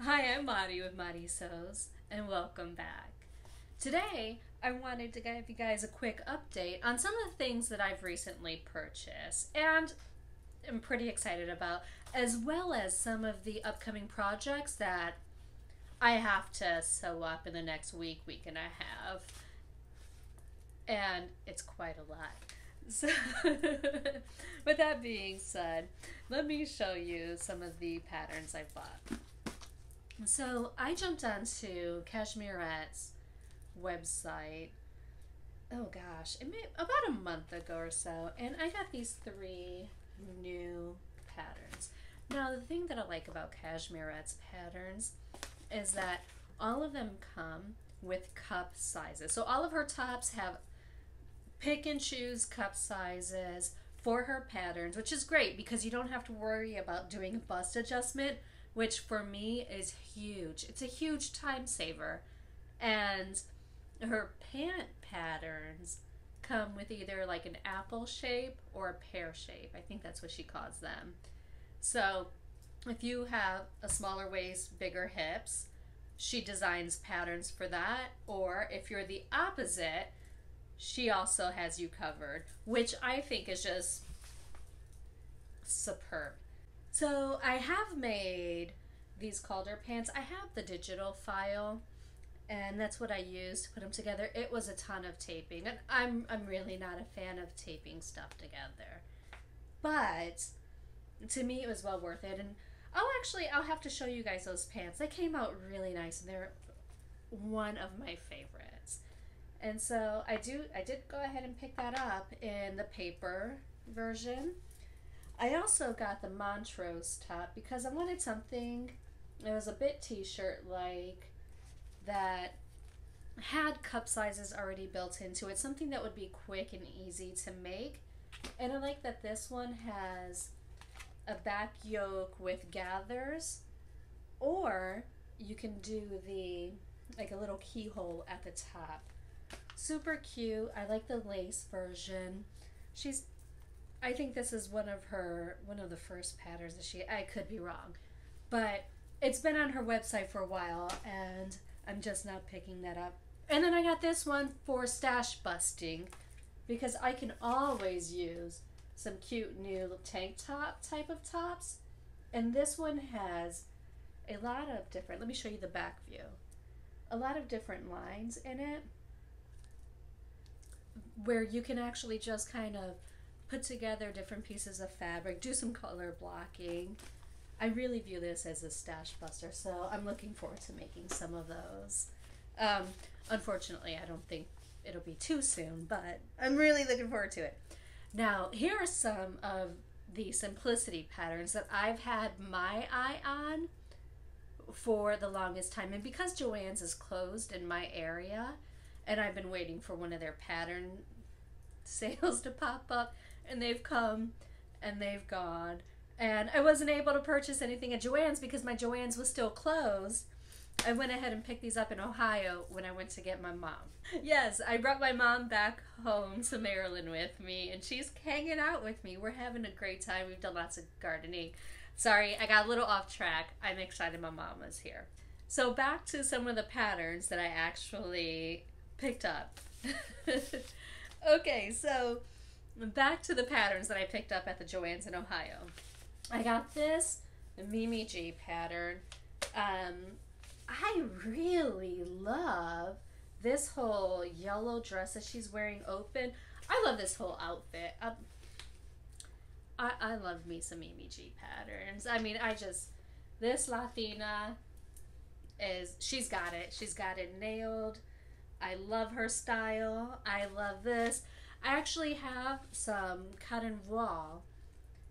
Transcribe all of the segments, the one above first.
Hi, I'm Maddie with Maddie Sews, and welcome back. Today, I wanted to give you guys a quick update on some of the things that I've recently purchased and am pretty excited about, as well as some of the upcoming projects that I have to sew up in the next week and a half. And it's quite a lot. So, with that being said, let me show you some of the patterns I bought. So I jumped onto Cashmerette's website. Oh gosh, about a month ago or so, and I got these three new patterns. Now the thing that I like about Cashmerette's patterns is that all of them come with cup sizes. So all of her tops have pick and choose cup sizes for her patterns, which is great because you don't have to worry about doing a bust adjustment, which for me is huge. It's a huge time saver. And her pant patterns come with either like an apple shape or a pear shape. I think that's what she calls them. So if you have a smaller waist, bigger hips, she designs patterns for that. Or if you're the opposite, she also has you covered, which I think is just superb. So I have made these Calder pants. I have the digital file, and that's what I used to put them together. It was a ton of taping, and I'm really not a fan of taping stuff together, but to me it was well worth it. And I'll have to show you guys those pants. They came out really nice, and they're one of my favorites. And so I did go ahead and pick that up in the paper version. I also got the Montrose top because I wanted something that was a bit t-shirt like that had cup sizes already built into it, something that would be quick and easy to make. And I like that this one has a back yoke with gathers, or you can do the like a little keyhole at the top. Super cute. I like the lace version. I think this is one of the first patterns that I could be wrong, but it's been on her website for a while and I'm just now picking that up. And then I got this one for stash busting because I can always use some cute new tank top type of tops. And this one has a lot of different, let me show you the back view, a lot of different lines in it where you can actually just kind of put together different pieces of fabric, do some color blocking. I really view this as a stash buster, so I'm looking forward to making some of those. Unfortunately, I don't think it'll be too soon, but I'm really looking forward to it. Now, here are some of the Simplicity patterns that I've had my eye on for the longest time. And because Joann's is closed in my area, and I've been waiting for one of their pattern sales to pop up, and they've come and they've gone, and I wasn't able to purchase anything at Joann's because my Joann's was still closed. I went ahead and picked these up in Ohio when I went to get my mom. Yes, I brought my mom back home to Maryland with me, and she's hanging out with me. We're having a great time. We've done lots of gardening. Sorry, I got a little off track. I'm excited my mom was here. So back to some of the patterns that I actually picked up. Okay, so back to the patterns that I picked up at the Joann's in Ohio. I got this Mimi G pattern. I really love this whole yellow dress that she's wearing open. I love this whole outfit. I love me some Mimi G patterns. I mean, this Latina she's got it. She's got it nailed. I love her style. I love this. I actually have some cotton voile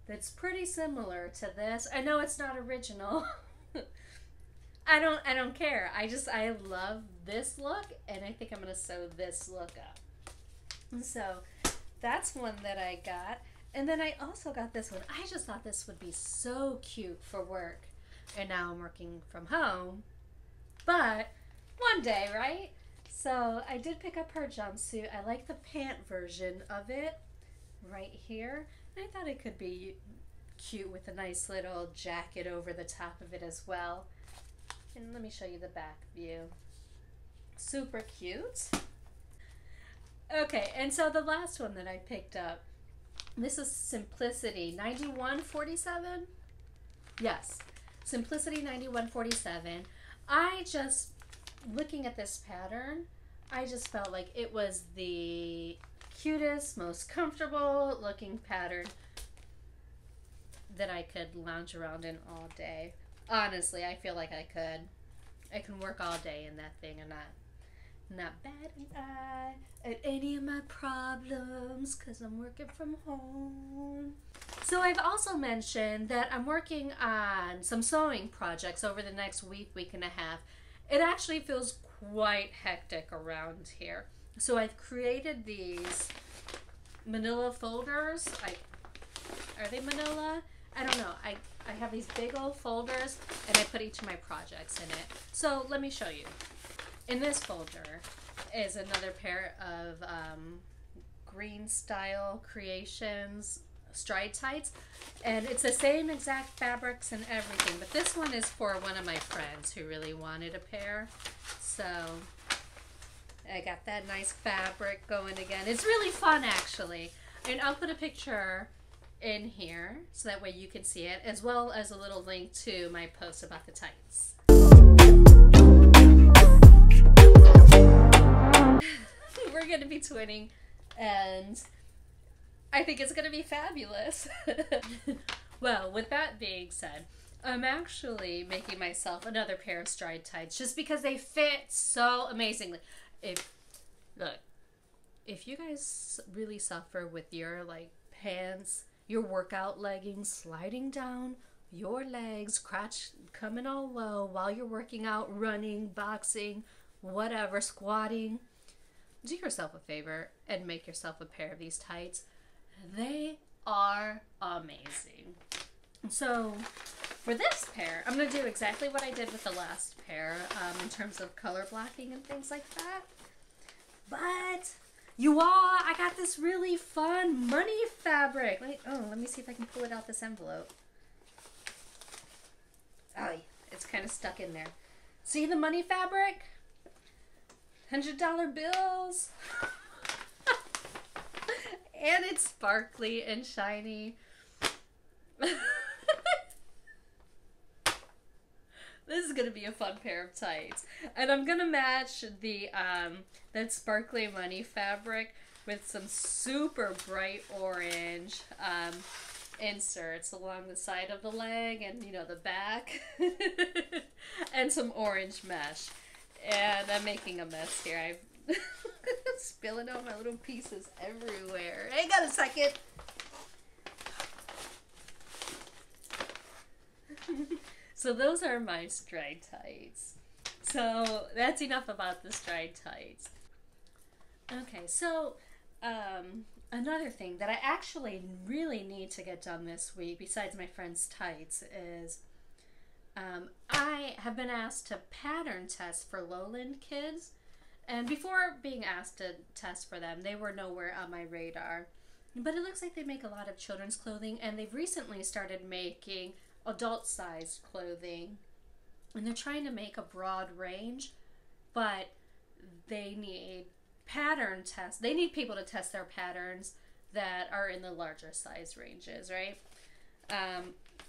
that's pretty similar to this. I know it's not original. I don't care. I love this look, and I think I'm gonna sew this look up. So that's one that I got. And then I also got this one. I just thought this would be so cute for work. And now I'm working from home. But one day, right? So I did pick up her jumpsuit. I like the pant version of it right here. And I thought it could be cute with a nice little jacket over the top of it as well. And let me show you the back view. Super cute. Okay, and so the last one that I picked up, this is Simplicity 9147. Yes, Simplicity 9147. I just, looking at this pattern, I just felt like it was the cutest, most comfortable looking pattern that I could lounge around in all day. Honestly, I feel like I could. I can work all day in that thing and not bat an eye at any of my problems because I'm working from home. So I've also mentioned that I'm working on some sewing projects over the next week, week and a half. It actually feels quite hectic around here. So I've created these manila folders. Are they manila? I don't know. I have these big old folders and I put each of my projects in it. So let me show you. In this folder is another pair of green style creations stride tights, and it's the same exact fabrics and everything, but this one is for one of my friends who really wanted a pair. So I got that nice fabric going again. It's really fun actually, and I'll put a picture in here so that way you can see it, as well as a little link to my post about the tights. We're going to be twinning, and I think it's going to be fabulous. Well, with that being said, I'm actually making myself another pair of stride tights just because they fit so amazingly. If you guys really suffer with your pants, your workout leggings sliding down your legs, crotch coming all low while you're working out, running, boxing, whatever, squatting, do yourself a favor and make yourself a pair of these tights. They are amazing. So for this pair, I'm going to do exactly what I did with the last pair in terms of color blocking and things like that. But you all, I got this really fun money fabric. Let me see if I can pull it out this envelope. Oh, it's kind of stuck in there. See the money fabric? $100 bills. And it's sparkly and shiny. This is gonna be a fun pair of tights, and I'm gonna match the that sparkly money fabric with some super bright orange inserts along the side of the leg and the back, and some orange mesh. And I'm making a mess here. I'm spilling all my little pieces everywhere. Hang on a second. So those are my stride tights. So that's enough about the stride tights. Okay, so another thing that I actually really need to get done this week, besides my friend's tights, is I have been asked to pattern test for lowland kids. And before being asked to test for them, they were nowhere on my radar. But it looks like they make a lot of children's clothing, and they've recently started making adult-sized clothing. And they're trying to make a broad range, but they need pattern tests. They need people to test their patterns that are in the larger size ranges, right?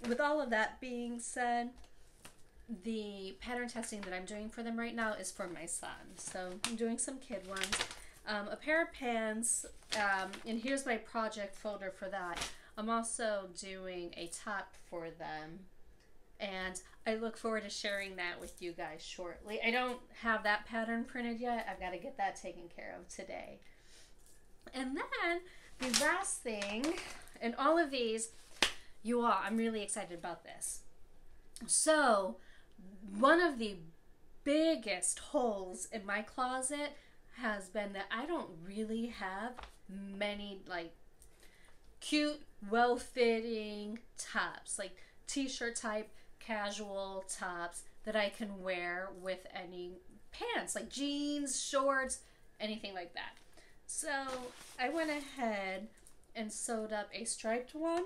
With all of that being said, the pattern testing that I'm doing for them right now is for my son. So I'm doing some kid ones. A pair of pants, and here's my project folder for that. I'm also doing a top for them, and I look forward to sharing that with you guys shortly. I don't have that pattern printed yet. I've got to get that taken care of today. And then the last thing, and all of these, you all, I'm really excited about this. So one of the biggest holes in my closet has been that I don't really have many cute, well-fitting tops, like t-shirt type casual tops that I can wear with any pants, like jeans, shorts, anything like that. So I went ahead and sewed up a striped one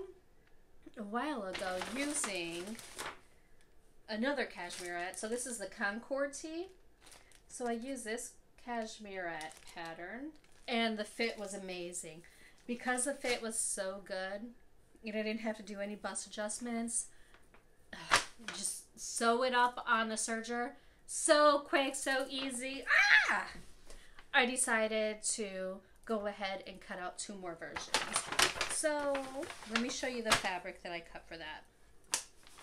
a while ago using another Cashmerette. So this is the Concord Tee. So I use this Cashmerette pattern, and the fit was amazing. Because the fit was so good, I didn't have to do any bust adjustments. Just sew it up on the serger. So quick, so easy. I decided to go ahead and cut out 2 more versions. So let me show you the fabric that I cut for that.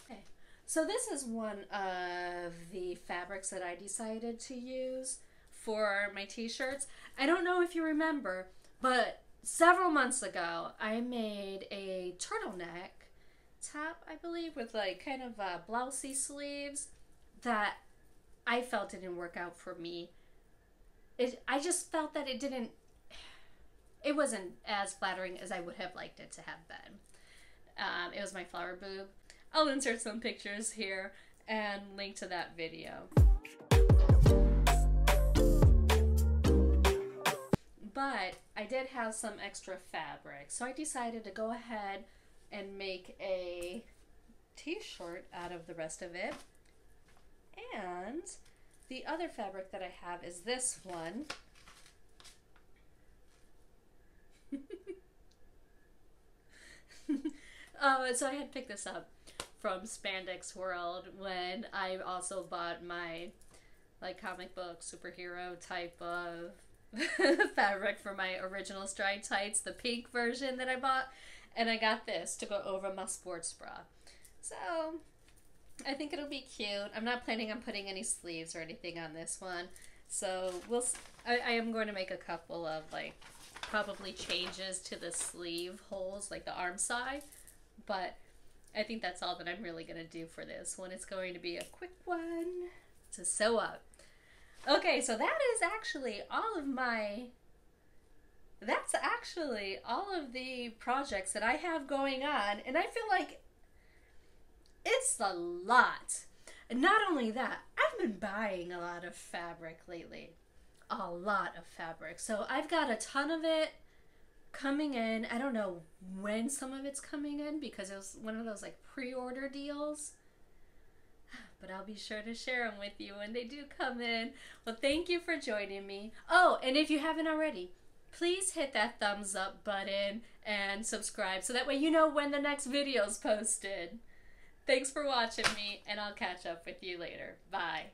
Okay. So this is one of the fabrics that I decided to use for my t-shirts. I don't know if you remember, but several months ago I made a turtleneck top, I believe, with like kind of blousey sleeves that I felt didn't work out for me. I just felt that it wasn't as flattering as I would have liked it to have been. It was my flower boob. I'll insert some pictures here and link to that video. But I did have some extra fabric, so I decided to go ahead and make a t-shirt out of the rest of it. And the other fabric that I have is this one. So I had picked this up from Spandex World when I also bought my like comic book superhero type of fabric for my original striped tights, the pink version that I bought, and I got this to go over my sports bra. So I think it'll be cute. I'm not planning on putting any sleeves or anything on this one, so I am going to make a couple of like probably changes to the sleeve holes, like the arm side, but I think that's all that I'm really going to do for this one. It's going to be a quick one to sew up. Okay, so that's actually all of the projects that I have going on, and I feel like it's a lot. And not only that, I've been buying a lot of fabric lately. A lot of fabric. So I've got a ton of it coming in. I don't know when some of it's coming in because it was one of those like pre-order deals. But I'll be sure to share them with you when they do come in. Well, thank you for joining me. Oh, and if you haven't already, please hit that thumbs up button and subscribe so that way you know when the next video is posted. Thanks for watching me, and I'll catch up with you later. Bye.